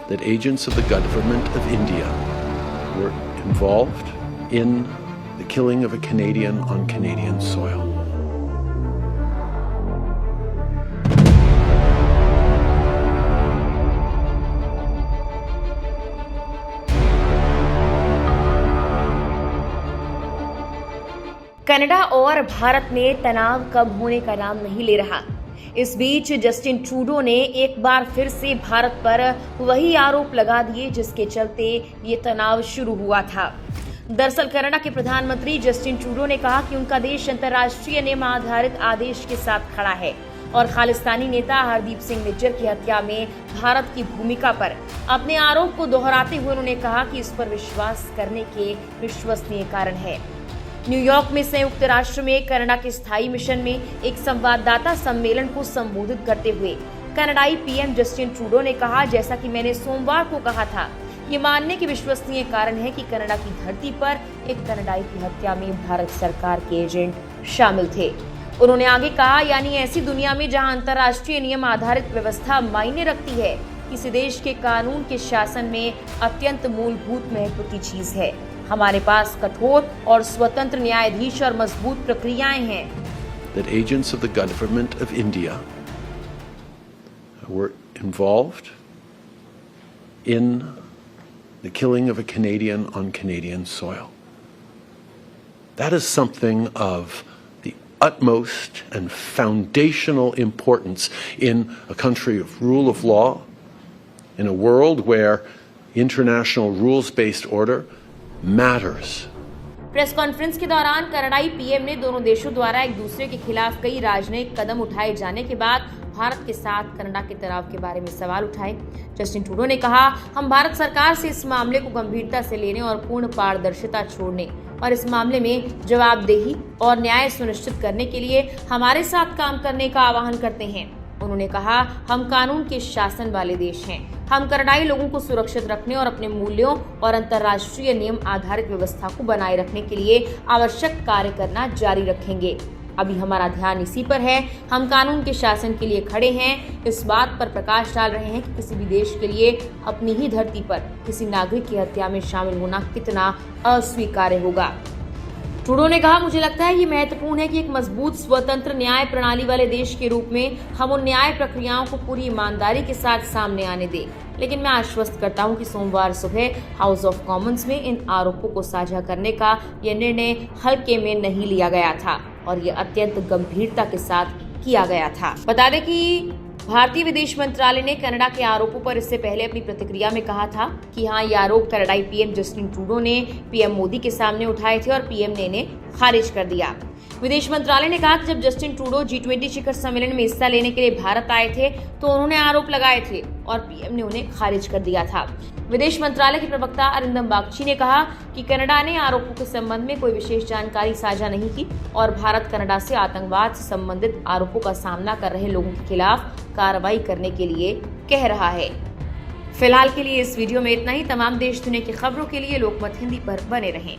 that agents of the government of India were involved in the killing of a Canadian on Canadian soil. Canada और भारत में तनाव कम होने का नाम नहीं ले रहा। इस बीच जस्टिन ट्रूडो ने एक बार फिर से भारत पर वही आरोप लगा दिए जिसके चलते ये तनाव शुरू हुआ था। दरअसल कनाडा के प्रधानमंत्री जस्टिन ट्रूडो ने कहा कि उनका देश अंतर्राष्ट्रीय नियम आधारित आदेश के साथ खड़ा है और खालिस्तानी नेता हरदीप सिंह निज्जर की हत्या में भारत की भूमिका पर अपने आरोप को दोहराते हुए उन्होंने कहा कि इस पर विश्वास करने के विश्वसनीय कारण है। न्यूयॉर्क में संयुक्त राष्ट्र में कनाडा के स्थायी मिशन में एक संवाददाता सम्मेलन को संबोधित करते हुए कनाडाई पीएम जस्टिन ट्रूडो ने कहा, जैसा कि मैंने सोमवार को कहा था, ये मानने के विश्वसनीय कारण है कि कनाडा की धरती पर एक कनाडाई की हत्या में भारत सरकार के एजेंट शामिल थे। उन्होंने आगे कहा, यानी ऐसी दुनिया में जहां अंतर्राष्ट्रीय नियम आधारित व्यवस्था मायने रखती है, किसी देश के कानून के शासन में अत्यंत मूलभूत महत्व की चीज है। हमारे पास कठोर और स्वतंत्र न्यायाधीश और मजबूत प्रक्रियाएं हैं। That agents of the government of India were involved in the killing of a Canadian on Canadian soil. That is something of the utmost and foundational importance in a country of rule of law, in a world where international rules-based order matters. Press conference के दौरान कनाडाई PM ने दोनों देशों द्वारा एक दूसरे के खिलाफ कई राजनयिक कदम उठाए जाने के बाद भारत के साथ कनाडा के तनाव के बारे में सवाल उठाए। जस्टिन ट्रूडो ने कहा, हम भारत सरकार से इस मामले को गंभीरता से लेने और पूर्ण पारदर्शिता छोड़ने और इस मामले में जवाबदेही और न्याय सुनिश्चित करने के लिए हमारे साथ काम करने का आह्वान करते हैं। उन्होंने कहा, हम कानून के शासन वाले देश हैं। हम कनाडाई लोगों को सुरक्षित रखने और अपने मूल्यों और अंतर्राष्ट्रीय नियम आधारित व्यवस्था को बनाए रखने के लिए आवश्यक कार्य करना जारी रखेंगे। अभी हमारा ध्यान इसी पर है। हम कानून के शासन के लिए खड़े हैं, इस बात पर प्रकाश डाल रहे हैं कि किसी भी देश के लिए अपनी ही धरती पर किसी नागरिक की हत्या में शामिल होना कितना अस्वीकार्य होगा। ट्रूडो ने कहा, मुझे लगता है ये महत्वपूर्ण है कि एक मजबूत स्वतंत्र न्याय प्रणाली वाले देश के रूप में हम उन न्याय प्रक्रियाओं को पूरी ईमानदारी के साथ सामने आने दें। लेकिन मैं आश्वस्त करता हूं कि सोमवार सुबह हाउस ऑफ कॉमन्स में इन आरोपों को साझा करने का यह निर्णय हल्के में नहीं लिया गया था और ये अत्यंत गंभीरता के साथ किया गया था। बता दें कि भारतीय विदेश मंत्रालय ने कनाडा के आरोपों पर इससे पहले अपनी प्रतिक्रिया में कहा था कि हाँ, ये आरोप कनाडाई पीएम जस्टिन ट्रूडो ने पीएम मोदी के सामने उठाए थे और पीएम ने इन्हें खारिज कर दिया। विदेश मंत्रालय ने कहा कि जब जस्टिन ट्रूडो G20 शिखर सम्मेलन में हिस्सा लेने के लिए भारत आए थे तो उन्होंने आरोप लगाए थे और पीएम ने उन्हें खारिज कर दिया था। विदेश मंत्रालय के प्रवक्ता अरिंदम बागची ने कहा कि कनाडा ने आरोपों के संबंध में कोई विशेष जानकारी साझा नहीं की और भारत कनाडा से आतंकवाद से संबंधित आरोपों का सामना कर रहे लोगों के खिलाफ कार्रवाई करने के लिए कह रहा है। फिलहाल के लिए इस वीडियो में इतना ही। तमाम देश दुनिया की खबरों के लिए लोकमत हिंदी पर बने रहें।